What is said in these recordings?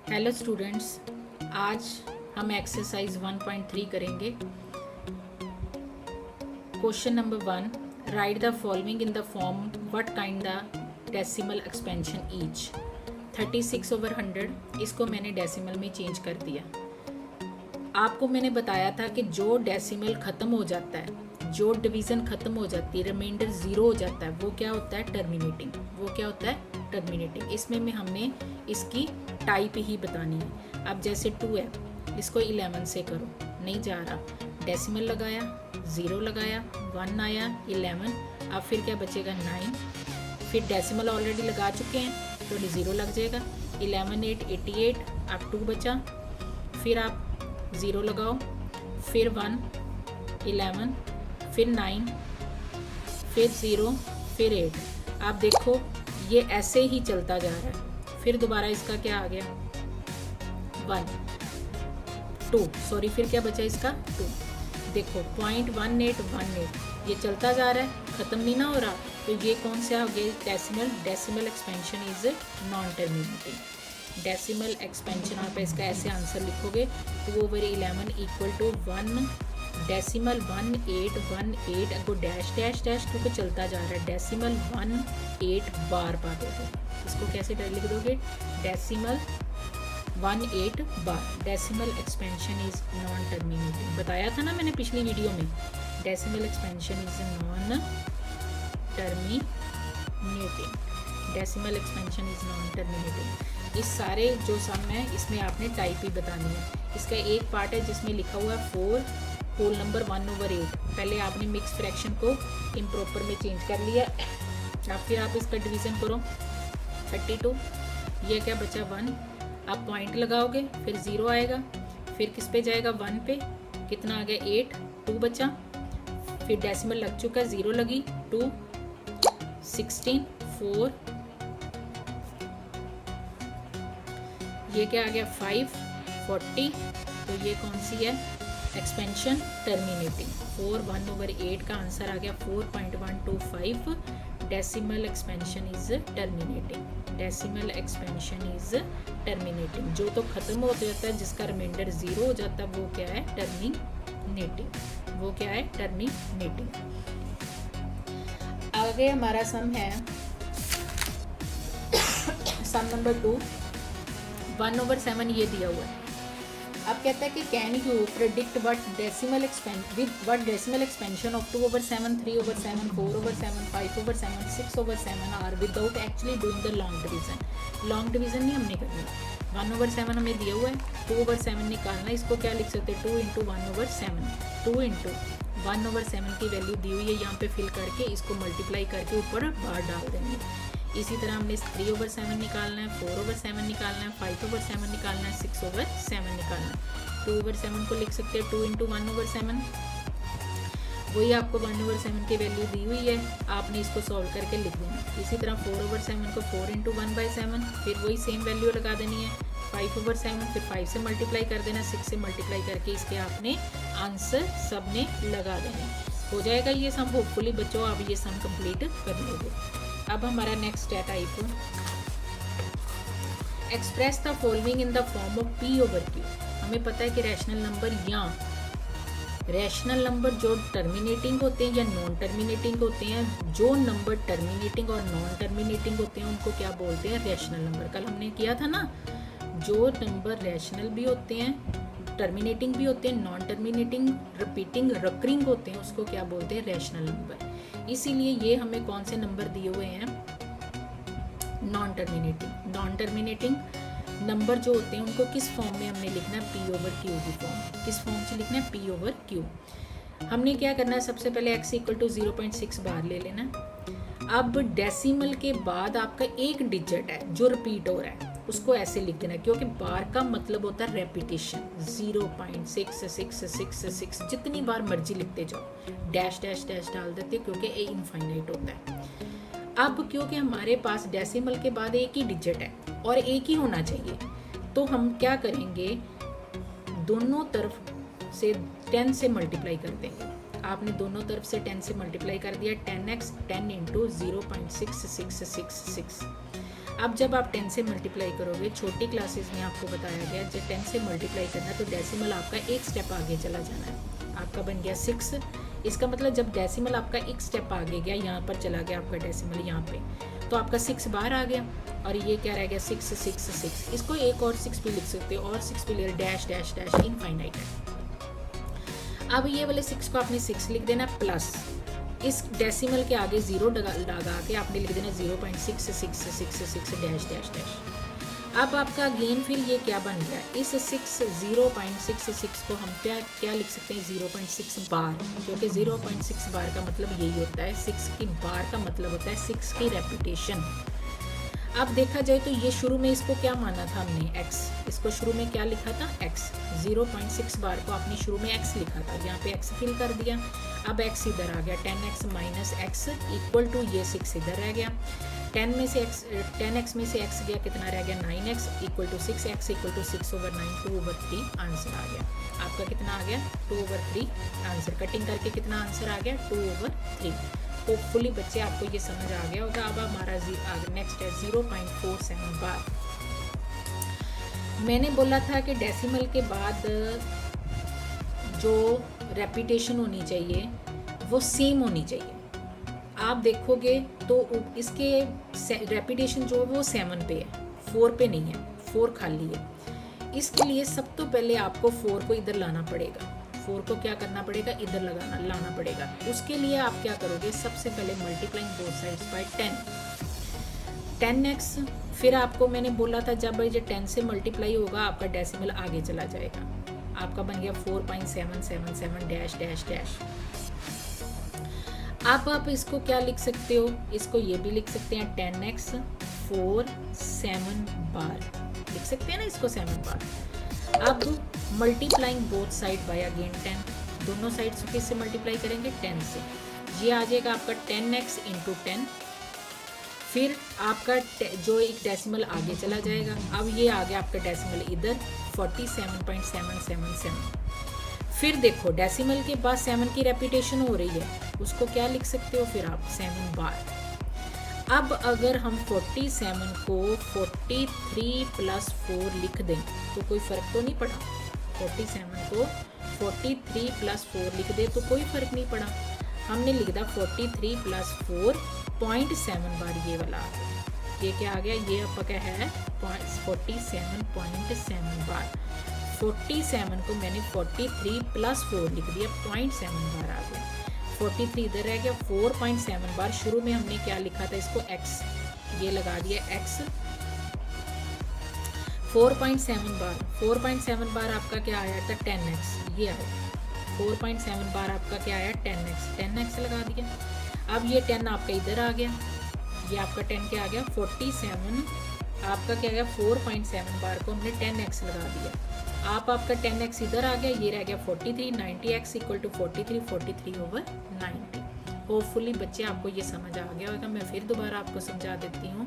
Hello students, आज हम exercise 1.3 करेंगे। Question number 1, right the following in the form what kind the decimal expansion each. 36/100 इसको मैंने decimal में चेंज कर दिया। आपको मैंने बताया था कि जो डेसिमल ख़त्म हो जाता है, जो डिवीज़न ख़त्म हो जाती है, रिमाइंडर ज़ीरो हो जाता है, वो क्या होता है? टर्मिनेटिंग। वो क्या होता है? टर्मिनेटिंग। इसमें में हमने इसकी टाइप ही बतानी है। अब जैसे 2 है, इसको 11 से करो, नहीं जा रहा, डेसिमल लगाया, 0 लगाया, 1 आया, 11, अब फिर क्या बचेगा? 9। फिर डेसिमल ऑलरेडी लगा चुके हैं तो 0 लग जाएगा। 11 8 88, अब 2 बचा, फिर आप 0 लगाओ, फिर 1 11, फिर 9, फिर 0, फिर 8। आप देखो ये ऐसे ही चलता जा रहा है। फिर दोबारा इसका क्या आ गया? 1 2, सॉरी, फिर क्या बचा इसका? 2। देखो 0.1818 ये चलता जा रहा है, ख़त्म नहीं ना हो रहा। तो ये कौन सा हो गया? Decimal. Decimal expansion is non terminating. Decimal expansion आप इसका ऐसे आंसर लिखोगे 2/11 इक्वल टू 1 डेसिमल 1818 अगो डैश डैश डैश, क्योंकि चलता जा रहा है। डेसिमल 18 बार पा दोगे। इसको कैसे लिख दोगे? Decimal 18 bar. Decimal expansion is non terminating. बताया था ना मैंने पिछली वीडियो में, decimal expansion is non terminating. Decimal expansion is non terminating. इस सारे जो सम है इसमें आपने टाइप ही बतानी है। इसका एक पार्ट है जिसमें लिखा हुआ है 4 होल नंबर 1/8। पहले आपने मिक्स फ्रैक्शन को इम्प्रॉपर में चेंज कर लिया। अब फिर आप इसका डिवीज़न करो 32, ये क्या बचा? 1। आप पॉइंट लगाओगे, फिर 0 आएगा, फिर किस पे जाएगा? 1 पे। कितना आ गया? 8। 2 बचा, फिर डेसिमल लग चुका है, 0 लगी, 2 16 4, ये क्या आ गया? 5 40। तो ये कौन सी है? Expansion terminating. 4 1/8 का आंसर आ गया 4.125। Decimal expansion is terminating. Decimal expansion is terminating. जो तो खत्म हो जाता है, जिसका रिमाइंडर 0 हो जाता है, वो क्या है? टर्मिनेटिंग। वो क्या है? टर्मिनेटिंग। आगे हमारा सम है सम नंबर 2, 1/7 ये दिया हुआ है। अब कहता है कि can you predict what decimal expansion of 2/7 3/7 4/7 5/7 6/7 are without actually doing the long division. Long division नहीं हमने करनी। 1/7 हमें दिया हुआ है, 2/7 निकालना। इसको क्या लिख सकते हैं? 2 × 1/7। 2 × 1/7 की वैल्यू दी हुई है, यहाँ पे फिल करके इसको मल्टीप्लाई करके ऊपर बार डाल देंगे। इसी तरह हमने 3/7 निकालना है, 4/7 निकालना है, 5/7 निकालना है, 6/7 निकालना है। 2/7 को लिख सकते हैं 2 × 1/7। वही आपको 1/7 की वैल्यू दी हुई है, आपने इसको सॉल्व करके लिख देना। इसी तरह 4/7 को 4 × 1/7, फिर वही सेम वैल्यू लगा देनी है। 5/7 फिर 5 से मल्टीप्लाई कर देना, 6 से मल्टीप्लाई करके इसके आपने आंसर सब ने लगा देने। हो जाएगा ये सम। होपफुली बच्चों आप ये सम कंप्लीट कर लोगे। अब हमारा नेक्स्ट है type, express the following in the form of P/Q। हमें पता है कि रैशनल नंबर या रैशनल नंबर जो टर्मिनेटिंग होते हैं या नॉन टर्मिनेटिंग होते हैं, जो नंबर टर्मिनेटिंग और नॉन टर्मिनेटिंग होते हैं उनको क्या बोलते हैं? Rational number. कल हमने किया था ना, जो नंबर रैशनल भी होते हैं, टर्मिनेटिंग भी होते हैं, नॉन टर्मिनेटिंग, रिपीटिंग, रिकरिंग होते हैं, उसको क्या बोलते हैं? Rational number. इसीलिए ये हमें कौन से नंबर दिए हुए हैं? Non terminating. Non terminating number जो होते हैं उनको किस फॉर्म में हमने लिखना है? P/Q की फॉर्म। किस फॉर्म से लिखना है? P/Q। हमने क्या करना है? सबसे पहले x = 0.6 बार ले लेना है। अब डेसिमल के बाद आपका एक डिजिट है जो रिपीट हो रहा है, उसको ऐसे लिख देना, क्योंकि बार का मतलब होता है रेपिटेशन। 0.66666 जितनी बार मर्जी लिखते जाओ, डैश डैश डैश डाल देते, क्योंकि ए इनफाइनाइट होता है। अब क्योंकि हमारे पास डेसिमल के बाद एक ही डिजिट है और एक ही होना चाहिए, तो हम क्या करेंगे? दोनों तरफ से 10 से मल्टीप्लाई कर देंगे। आपने दोनों तरफ से 10 से मल्टीप्लाई कर दिया, 10x 10 × 0.6666। अब जब आप 10 से मल्टीप्लाई करोगे, छोटी क्लासेस में आपको बताया गया जब 10 से मल्टीप्लाई करना है तो डेसिमल आपका एक स्टेप आगे चला जाना है। आपका बन गया 6। इसका मतलब जब डेसिमल आपका एक स्टेप आगे गया, यहाँ पर चला गया आपका डेसिमल यहाँ पे, तो आपका 6 बाहर आ गया और ये क्या रह गया 6 6 6। इसको एक और 6 भी लिख सकते हो और 6 भी डैश डैश डैश इनफाइनाइट है। अब ये वाले 6 को आपने 6 लिख देना प्लस इस डेसिमल के आगे 0 लगा के आपने लिख देना 0.6666 डैश डैश डैश। अब आपका अगेन फिर ये क्या बन गया, इस 0.66 को हम क्या लिख सकते हैं 0.6 बार, क्योंकि 0.6 बार का मतलब यही होता है, 6 की बार का मतलब होता है 6 की रेपिटेशन। अब देखा जाए तो ये शुरू में इसको क्या माना था हमने x, इसको शुरू में क्या लिखा था x, 0.6 बार को आपने शुरू में x लिखा था, यहाँ पे x फिल कर दिया। अब x इधर आ गया 10x minus x equal to ये 6 इधर रह गया, 10x में से x गया कितना रह गया 9x equal to 6x equal to 6/9 2/3 answer आ गया। आपका कितना आ गया 2/3 आंसर, कटिंग करके कितना आंसर आ गया 2/3। होपफुली बच्चे आपको ये समझ आ गया होगा। अब हमारा नेक्स्ट है 0.47 बार। मैंने बोला था कि डेसिमल के बाद जो रेपिटेशन होनी चाहिए वो सेम होनी चाहिए। आप देखोगे तो इसके रेपिटेशन जो है वो 7 पे है, 4 पे नहीं है, 4 खाली है। इसके लिए सब तो पहले आपको 4 को इधर लाना पड़ेगा, 4 को क्या करना पड़ेगा इधर लाना पड़ेगा। उसके लिए आप क्या करोगे, सबसे पहले multiplying both sides by 10x। फिर आपको मैंने बोला था जब ये 10 से मल्टीप्लाई होगा आपका डेसिमल आगे चला जाएगा। आपका बन गया 4.777 डैश डैश डैश। आप इसको क्या लिख सकते हो, इसको ये भी लिख सकते हैं 10x 4 7 बार लिख सकते हैं ना, इसको 7 बार। अब multiplying both side by again 10, दोनों साइड्स किससे मल्टीप्लाई करेंगे 10 से। ये आ जाएगा आपका 10x इंटू 10। फिर आपका जो एक डेसिमल आगे चला जाएगा, अब ये आ गया आपका डेसिमल इधर 47.777। फिर देखो डेसिमल के बाद 7 की रेपिटेशन हो रही है, उसको क्या लिख सकते हो फिर आप 7 बार। अब अगर हम 47 को 43 प्लस 4 लिख दें तो कोई फ़र्क तो नहीं पड़ा। 47 को 43 प्लस 4 लिख दे तो कोई फ़र्क नहीं पड़ा। हमने लिख दिया 43 प्लस 4.7 बार, ये वाला आ गया। ये क्या आ गया, ये आपका क्या है 47.7 बार। 47 को मैंने 43 प्लस 4 लिख दिया, 0.7 बार आ गया। 43 इधर रह गया, 4.7 बार। शुरू में हमने क्या लिखा था इसको x, ये लगा दिया x 4.7 बार। 4.7 बार आपका क्या आया था 10x, ये आया 4.7 बार आपका क्या आया 10x लगा दिया। अब ये 10 आपका इधर आ गया, ये आपका 10 क्या आ गया 47 आपका क्या गया 4.7 बार को हमने 10x लगा दिया। आपका 10x इधर आ गया, ये रह गया 43, 90x इक्वल टू 43/90। होपफुली बच्चे आपको ये समझ आ गया होगा। मैं फिर दोबारा आपको समझा देती हूँ।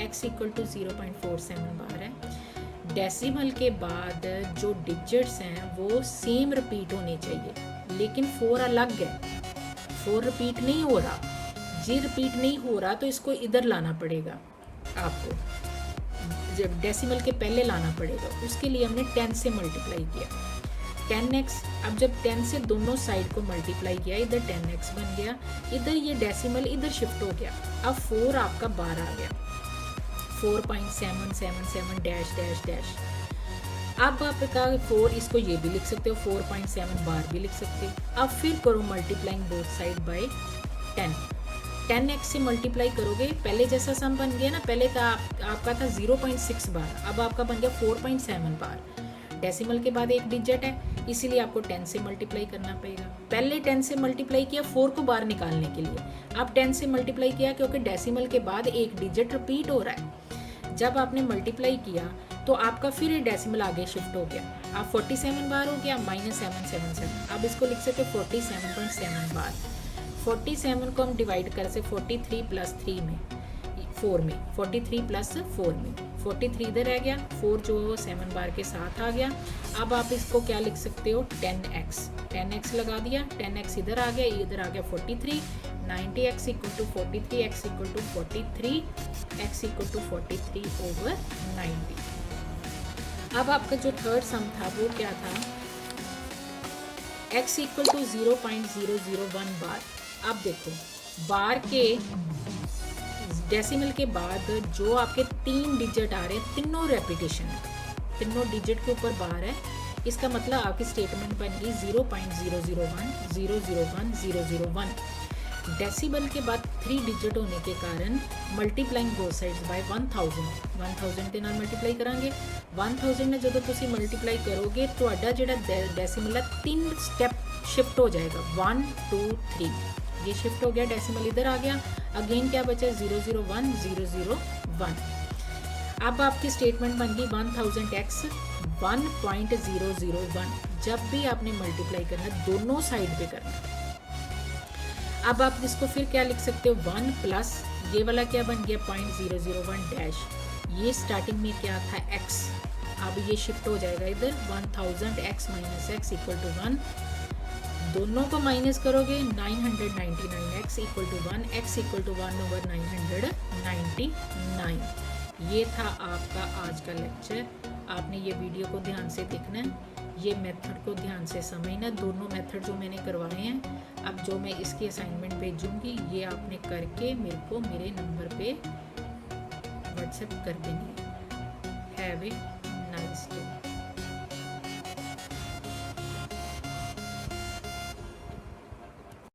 x इक्वल टू 0.47 बार है। डेसिमल के बाद जो डिजिट्स हैं वो सेम रिपीट होने चाहिए, लेकिन 4 अलग है, 4 रिपीट नहीं हो रहा। जी रिपीट नहीं हो रहा तो इसको इधर लाना पड़ेगा, आपको जब डेसिमल के पहले लाना पड़ेगा। उसके लिए हमने 10 से मल्टीप्लाई किया 10x। अब जब 10 से दोनों साइड को मल्टीप्लाई किया, इधर 10x बन गया, इधर ये डेसिमल इधर शिफ्ट हो गया। अब 4 आपका बार आ गया 4.777 डैश डैश डैश। अब आपका 4, इसको ये भी लिख सकते हो 4.7 बार भी लिख सकते हो। अब फिर करो multiplying both side by 10x से मल्टीप्लाई करोगे, पहले जैसा सम बन गया ना, पहले था आपका था 0.6 बार, अब आपका बन गया 4.7 बार। डेसिमल के बाद एक डिजिट है, इसीलिए आपको 10 से मल्टीप्लाई करना पड़ेगा। पहले 10 से मल्टीप्लाई किया 4 को बाहर निकालने के लिए, अब 10 से मल्टीप्लाई किया क्योंकि डेसिमल के बाद एक डिजिट रिपीट हो रहा है। जब आपने मल्टीप्लाई किया तो आपका फिर डेसिमल आगे शिफ्ट हो गया, आप 47 बार हो गया -777। अब इसको लिख सकते 47.7 बार। 47 को हम डिवाइड कर से 43 प्लस 3 में 4 में 43 प्लस 4 में 43 इधर रह गया, 4 जो 7 बार के साथ आ गया। अब आप इसको क्या लिख सकते हो 10x लगा दिया, 10x इधर आ गया, इधर आ गया 43 90 x equal to 43 x equal to 43 x equal to 43 over 90। अब आपका जो थर्ड सम था वो क्या था, x इक्वल टू 0.001 बार। अब देखो बार के डेसिमल के बाद जो आपके 3 डिजिट आ रहे हैं, तीनों रेपिटेशन है, तीनों डिजिट के ऊपर बार है। इसका मतलब आपकी स्टेटमेंट बन गई 0.001 डेसिबल के बाद 3 डिजिट होने के कारण मल्टीप्लाइंग बोथ साइड्स बाय 1000 के नाल मल्टीप्लाई करांगे। 1000 ने जो तुसी मल्टीप्लाई करोगे तो जिहड़ा डेसिमल है 3 स्टेप शिफ्ट हो जाएगा, 1 2 3 ये शिफ्ट हो गया, डेसिमल इधर आ गया। अगेन क्या बचा, 001। अब आपकी स्टेटमेंट बन गई 1000x 1.001। जब भी आपने मल्टीप्लाई करना दोनों साइड पे करना। अब आप इसको फिर क्या लिख सकते हो, 1 प्लस ये वाला क्या बन गया 0.001 डैश, ये स्टार्टिंग में क्या था x, अब ये शिफ्ट हो जाएगा इधर 1000x minus x equal to 1। दोनों को माइनस करोगे 999x equal to 1, x equal to 1 over 999। ये था आपका आज का लेक्चर। आपने ये वीडियो को ध्यान से देखना है, ये मेथड को ध्यान से समझना। दोनों मेथड जो मैंने करवाए हैं, अब जो मैं इसकी असाइनमेंट भेजूंगी ये आपने करके मेरे को मेरे नंबर पे व्हाट्सएप कर देनी है। Have a nice day.